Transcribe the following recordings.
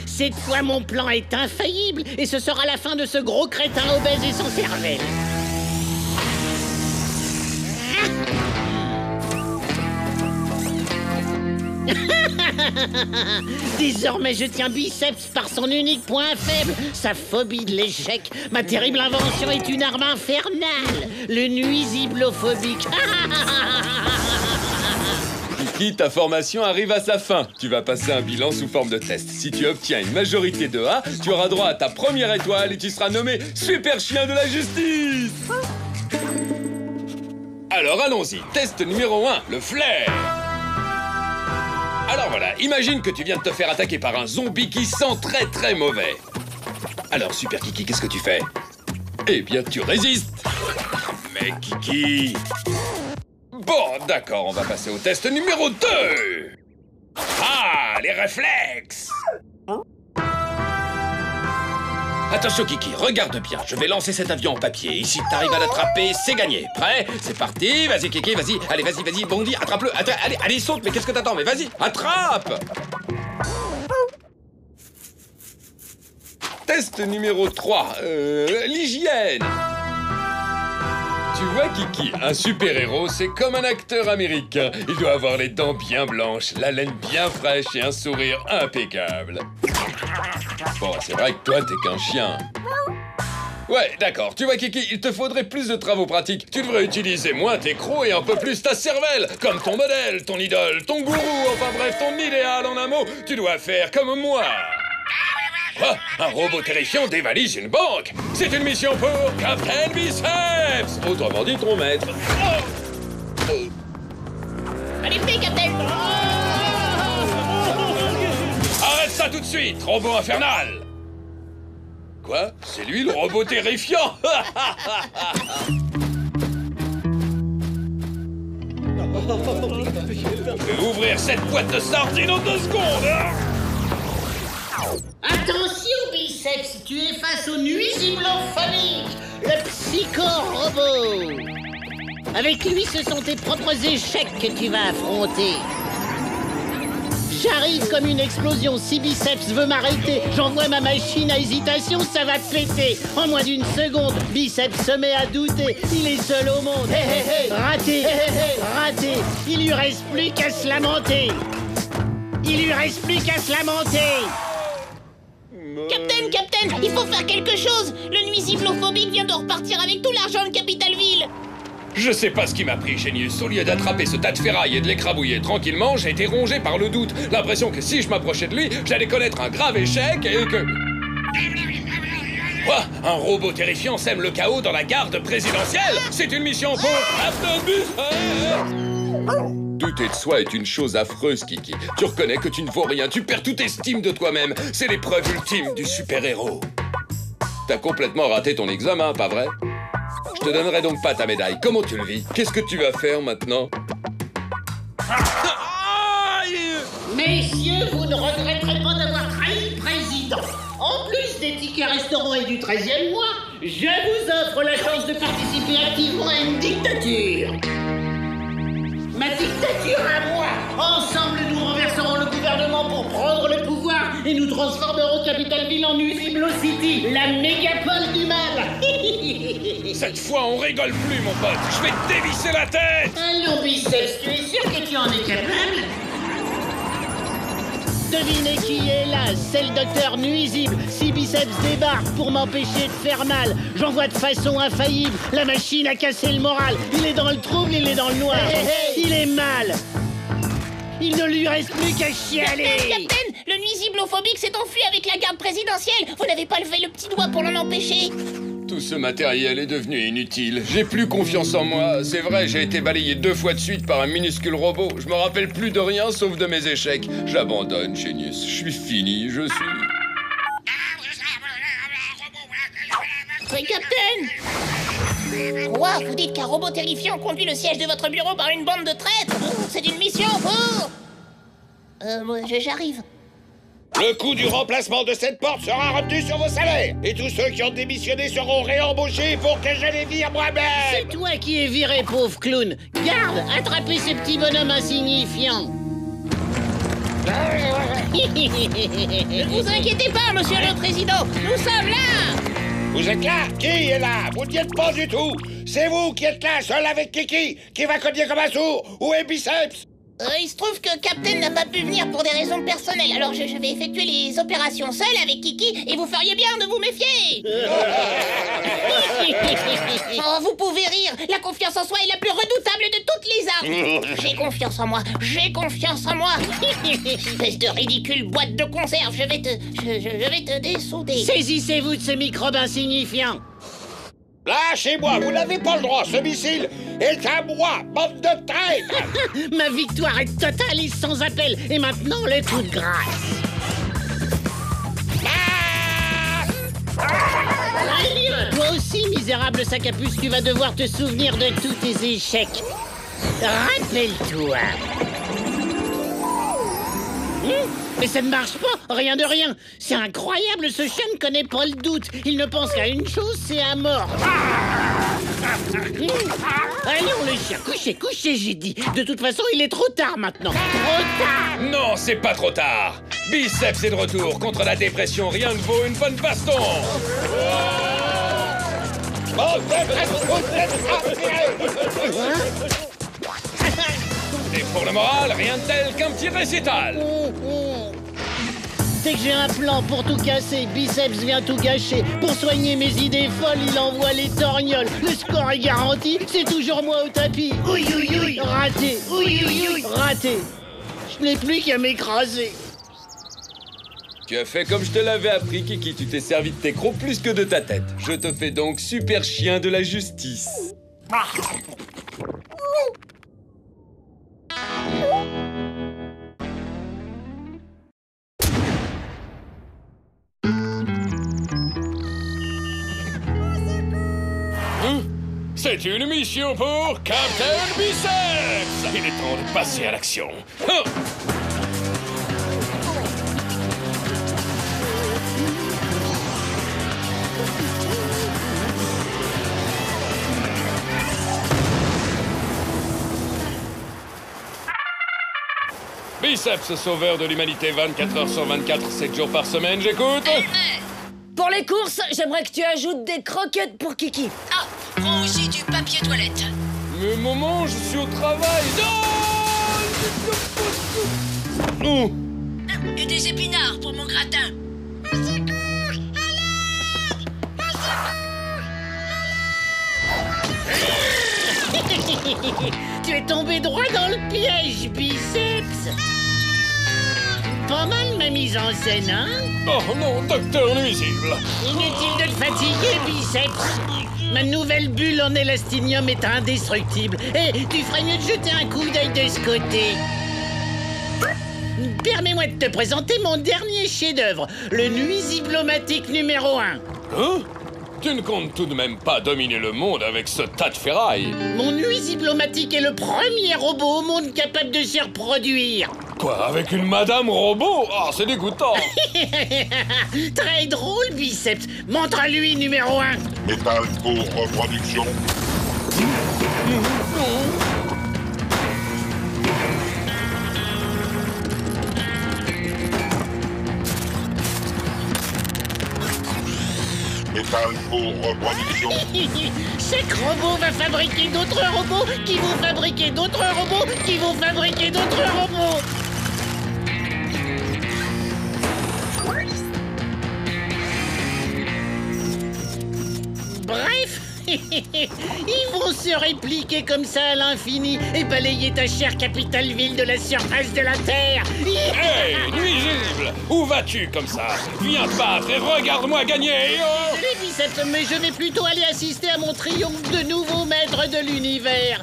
Cette fois, mon plan est infaillible et ce sera la fin de ce gros crétin obèse et sans cervelle. Désormais, je tiens Biceps par son unique point faible, sa phobie de l'échec. Ma terrible invention est une arme infernale, le nuisiblephobique. Kiki, ta formation arrive à sa fin. Tu vas passer un bilan sous forme de test. Si tu obtiens une majorité de A, tu auras droit à ta première étoile et tu seras nommé Super Chien de la Justice. Alors allons-y, test numéro 1, le flair. Alors voilà, imagine que tu viens de te faire attaquer par un zombie qui sent très très mauvais. Alors Super Kiki, qu'est-ce que tu fais? Eh bien, tu résistes. Mais Kiki... Bon, d'accord, on va passer au test numéro 2. Ah, les réflexes. Attention Kiki, regarde bien, je vais lancer cet avion en papier. Et si t'arrives à l'attraper, c'est gagné. Prêt? C'est parti, vas-y Kiki, vas-y. Allez, vas-y, bondis, attrape-le. Allez, saute, mais qu'est-ce que t'attends? Mais vas-y, attrape. Test numéro 3, l'hygiène. Tu vois, Kiki, un super-héros, c'est comme un acteur américain. Il doit avoir les dents bien blanches, la laine bien fraîche et un sourire impeccable. Bon, c'est vrai que toi, t'es qu'un chien. Ouais, d'accord. Tu vois, Kiki, il te faudrait plus de travaux pratiques. Tu devrais utiliser moins tes crocs et un peu plus ta cervelle. Comme ton modèle, ton idole, ton gourou, enfin bref, ton idéal en un mot. Tu dois faire comme moi. Quoi? Un robot terrifiant dévalise une banque? C'est une mission pour Captain Biceps! Autrement dit, ton maître. Allez, fais, Captain! Arrête ça tout de suite, robot infernal! Quoi? C'est lui le robot terrifiant? Je vais ouvrir cette boîte de sardines en 2 secondes, hein? Attention, Biceps, tu es face au nuisiblephobique, le psycho-robot. Avec lui, ce sont tes propres échecs que tu vas affronter. J'arrive comme une explosion. Si Biceps veut m'arrêter, j'envoie ma machine à hésitation, ça va péter. En moins d'une seconde, Biceps se met à douter. Il est seul au monde. Raté, raté. Il lui reste plus qu'à se lamenter. Captain, il faut faire quelque chose. Le nuisiblephobique vient de repartir avec tout l'argent de Capital Ville. Je sais pas ce qui m'a pris, Génius. Au lieu d'attraper ce tas de ferraille et de l'écrabouiller tranquillement, j'ai été rongé par le doute. L'impression que si je m'approchais de lui, j'allais connaître un grave échec et que... Quoi? Un robot terrifiant sème le chaos dans la garde présidentielle? C'est une mission pour Captain Biceps! Douter de soi est une chose affreuse, Kiki. Tu reconnais que tu ne vaux rien, tu perds toute estime de toi-même. C'est l'épreuve ultime du super-héros. T'as complètement raté ton examen, pas vrai? Je te donnerai donc pas ta médaille. Comment tu le vis? Qu'est-ce que tu vas faire maintenant? Messieurs, vous ne regretterez pas d'avoir trahi le président. En plus des tickets restaurants et du 13e mois, je vous offre la chance de participer activement à une dictature. Ma dictature à moi. Ensemble, nous renverserons le gouvernement pour prendre le pouvoir et nous transformerons Capital Ville en Nuisible City, la mégapole du mal. Cette fois, on rigole plus, mon pote. Je vais te dévisser la tête. Allons, Biceps, tu es sûr que tu en es capable? Devinez qui est là? C'est le docteur Nuisible. Si Biceps débarque pour m'empêcher de faire mal, j'envoie de façon infaillible la machine à casser le moral. Il est dans le trouble, il est dans le noir. Il est mal. Il ne lui reste plus qu'à chialer. Captain, le nuisiblephobique s'est enfui avec la garde présidentielle. Vous n'avez pas levé le petit doigt pour l'en empêcher. Tout ce matériel est devenu inutile. J'ai plus confiance en moi. C'est vrai, j'ai été balayé 2 fois de suite par un minuscule robot. Je me rappelle plus de rien sauf de mes échecs. J'abandonne, Génius. Je suis fini, je suis... Oui, Captain. Quoi? Vous dites qu'un robot terrifiant conduit le siège de votre bureau par une bande de traîtres? C'est une mission pour... j'arrive. Le coût du remplacement de cette porte sera retenu sur vos salaires. Et tous ceux qui ont démissionné seront réembauchés pour que je les vire moi-même. C'est toi qui es viré, pauvre clown. Garde, attrapez ces petits bonhommes insignifiants. Ne vous inquiétez pas, monsieur le président. Nous sommes là. Vous êtes là? Qui est là? Vous n'y êtes pas du tout. C'est vous qui êtes là, seul avec Kiki, qui va cogner comme un sourd. Où est Biceps? Il se trouve que Captain n'a pas pu venir pour des raisons personnelles, alors je vais effectuer les opérations seul avec Kiki, et vous feriez bien de vous méfier. Oh, vous pouvez rire, la confiance en soi est la plus redoutable de toutes les armes. J'ai confiance en moi, j'ai confiance en moi. Espèce de ridicule boîte de conserve, je vais te dessouder. Saisissez-vous de ce microbe insignifiant. Lâchez-moi, vous n'avez pas le droit, ce missile est à moi, bande de traîtres. Ma victoire est totale et sans appel. Et maintenant, le coup de grâce. Toi aussi, misérable sac à puce, tu vas devoir te souvenir de tous tes échecs. Rappelle-toi. Mais ça ne marche pas, rien de rien. C'est incroyable, ce chien ne connaît pas le doute. Il ne pense qu'à une chose, c'est à mort. Allons le chien, couchez, j'ai dit. De toute façon, il est trop tard maintenant. Trop tard. Non, c'est pas trop tard. Biceps est de retour. Contre la dépression, rien ne vaut une bonne baston. Et pour le moral, rien de tel qu'un petit récital. Dès que j'ai un plan pour tout casser, Biceps vient tout gâcher. Pour soigner mes idées folles, il envoie les torgnoles. Le score est garanti, c'est toujours moi au tapis. Ouïe, ouïe, ouïe. Raté. Ouïe, ouïe, ouïe. Raté. Je n'ai plus qu'à m'écraser. Tu as fait comme je te l'avais appris, Kiki. Tu t'es servi de tes crocs plus que de ta tête. Je te fais donc super chien de la justice. C'est une mission pour Captain Biceps. Il est temps de passer à l'action. Biceps, sauveur de l'humanité 24 heures sur 24, 7 jours par semaine, j'écoute. Pour les courses, j'aimerais que tu ajoutes des croquettes pour Kiki. Ah, prends aussi du papier toilette. Mais maman, je suis au travail. Non. Et des épinards pour mon gratin. Tu es tombé droit dans le piège, Biceps. Pas mal ma mise en scène, hein? Oh non, docteur nuisible. Inutile de te fatiguer, Biceps. Ma nouvelle bulle en élastinium est indestructible. Et tu ferais mieux de jeter un coup d'œil de ce côté. Permets-moi de te présenter mon dernier chef-d'œuvre, le nuisiblomatique numéro 1. Hein? Tu ne comptes tout de même pas dominer le monde avec ce tas de ferraille. Mon nuisiblomatique est le premier robot au monde capable de se reproduire. Quoi, avec une madame robot? Ah, c'est dégoûtant. Très drôle, Biceps. Montre-lui numéro 1. Métal pour reproduction. Métal pour reproduction. Chaque robot va fabriquer d'autres robots qui vont fabriquer d'autres robots qui vont fabriquer d'autres robots. Bref, ils vont se répliquer comme ça à l'infini et balayer ta chère capitale ville de la surface de la Terre. Hey, nuisible! Où vas-tu comme ça? Viens te battre et regarde-moi gagner! Oh. Les Biceps, mais je vais plutôt aller assister à mon triomphe de nouveau maître de l'univers.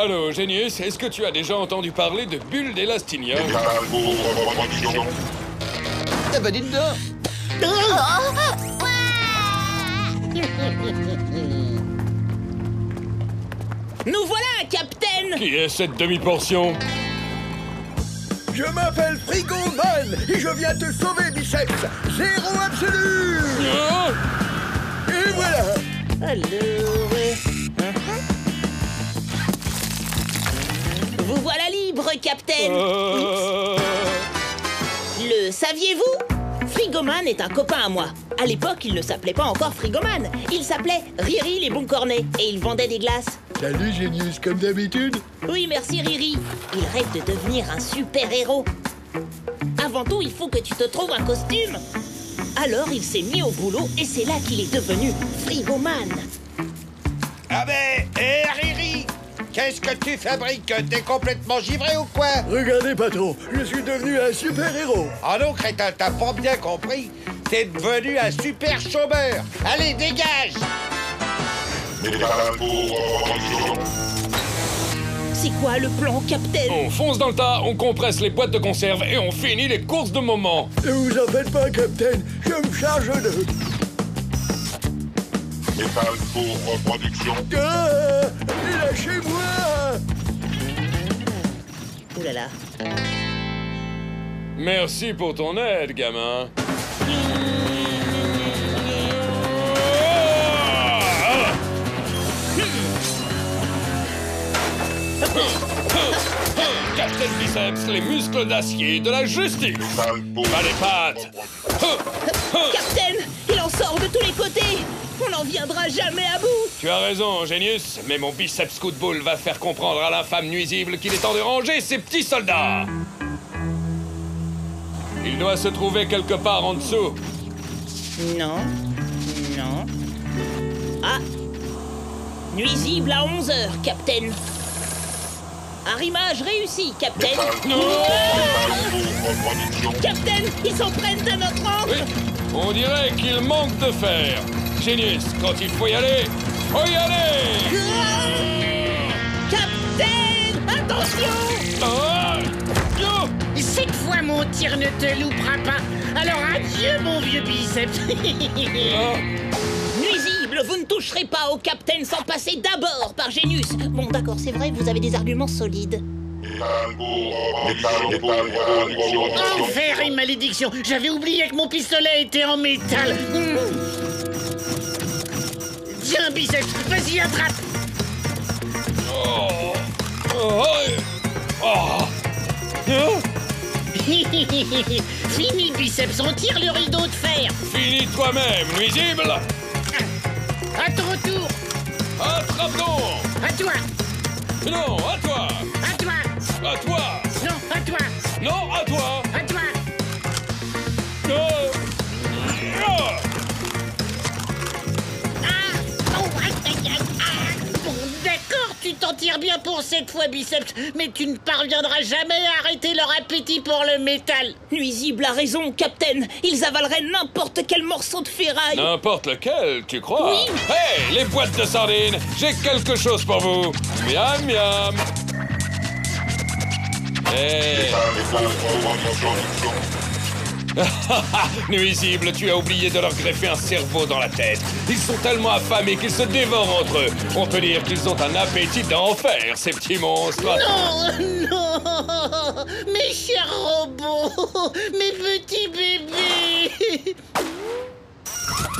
Allô, Génius, est-ce que tu as déjà entendu parler de bulles d'élastinium? Métal pour reproduction. Eh ben, dites donc. Nous voilà, Captain! Qui est cette demi-portion? Je m'appelle Frigoman et je viens te sauver, Biceps. Zéro absolu. Ah! Et voilà. Alors... Vous voilà libre, Captain! Le saviez-vous? Frigoman est un copain à moi. À l'époque, il ne s'appelait pas encore Frigoman. Il s'appelait Riri les bons cornets et il vendait des glaces. Salut, Génius, comme d'habitude. Oui, merci Riri. Il rêve de devenir un super-héros. Avant tout, il faut que tu te trouves un costume. Alors, il s'est mis au boulot et c'est là qu'il est devenu Frigoman. Ah ben, hé Riri, qu'est-ce que tu fabriques? T'es complètement givré ou quoi? Regardez, patron, je suis devenu un super-héros. Ah non, crétin, t'as pas bien compris. T'es devenu un super chômeur. Allez, dégage! Métal pour reproduction. C'est quoi le plan, Captain? On fonce dans le tas, on compresse les boîtes de conserve et on finit les courses de moment. Ne vous en faites pas, Captain, je me charge de... Métal pour reproduction. Ah, lâchez-moi. Ouh là là. Merci pour ton aide, gamin. Captain Biceps, les muscles d'acier de la justice. Métal pour Pas les pattes. Captain, il en sort de tous les côtés. On n'en viendra jamais à bout. Tu as raison, Génius, mais mon biceps coup de boule va faire comprendre à l'infâme nuisible qu'il est temps de ranger ses petits soldats. Il doit se trouver quelque part en dessous. Non. Non. Ah. Nuisible à 11h, Captain. Arrimage réussi, Captain. Métal pour reproduction. Captain, ils s'en prennent à notre angle. Oui, on dirait qu'il manque de fer. Génius, quand il faut y aller, faut y aller. Captain, attention. Ah, yo. Cette fois, mon tir ne te loupera pas. Alors adieu, mon vieux biceps. Ah. Nuisible, vous ne toucherez pas au Captain sans passer d'abord par Génius. Bon, d'accord, c'est vrai, vous avez des arguments solides. Métal pour reproduction. Enfer et malédiction. J'avais oublié que mon pistolet était en métal. Tiens, biceps, vas-y, attrape. Oh. Oh. Oh. Fini, biceps, on tire le rideau de fer. Finis toi-même, nuisible. À ton tour. Attrape donc. À toi. Non, à toi. À toi. À toi. Non, à toi. Non, à toi. À toi. Non. Ah. Ah. Oh, aïe, aïe, aïe, ah. Bon, d'accord, tu t'en tires bien pour cette fois, biceps, mais tu ne parviendras jamais à arrêter leur appétit pour le métal. Nuisible a raison, Captain. Ils avaleraient n'importe quel morceau de ferraille. N'importe lequel, tu crois? Oui. Hey, les boîtes de sardines, j'ai quelque chose pour vous. Miam, miam. Hey. Métal pour reproduction. Nuisible, tu as oublié de leur greffer un cerveau dans la tête. Ils sont tellement affamés qu'ils se dévorent entre eux. On peut dire qu'ils ont un appétit d'enfer, ces petits monstres. Non, non, mes chers robots, mes petits bébés.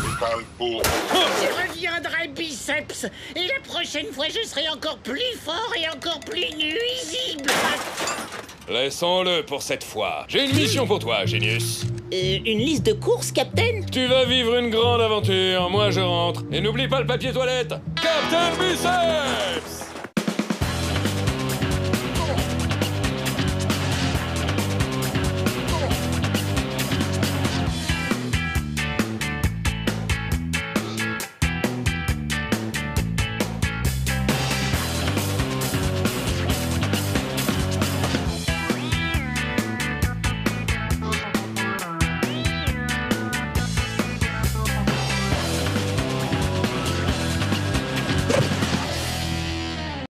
Métal pour Je reviendrai, biceps, et la prochaine fois je serai encore plus fort et encore plus nuisible. Laissons-le pour cette fois. J'ai une mission pour toi, Génius. Une liste de courses, Captain? Tu vas vivre une grande aventure, moi je rentre. Et n'oublie pas le papier toilette. Captain Biceps!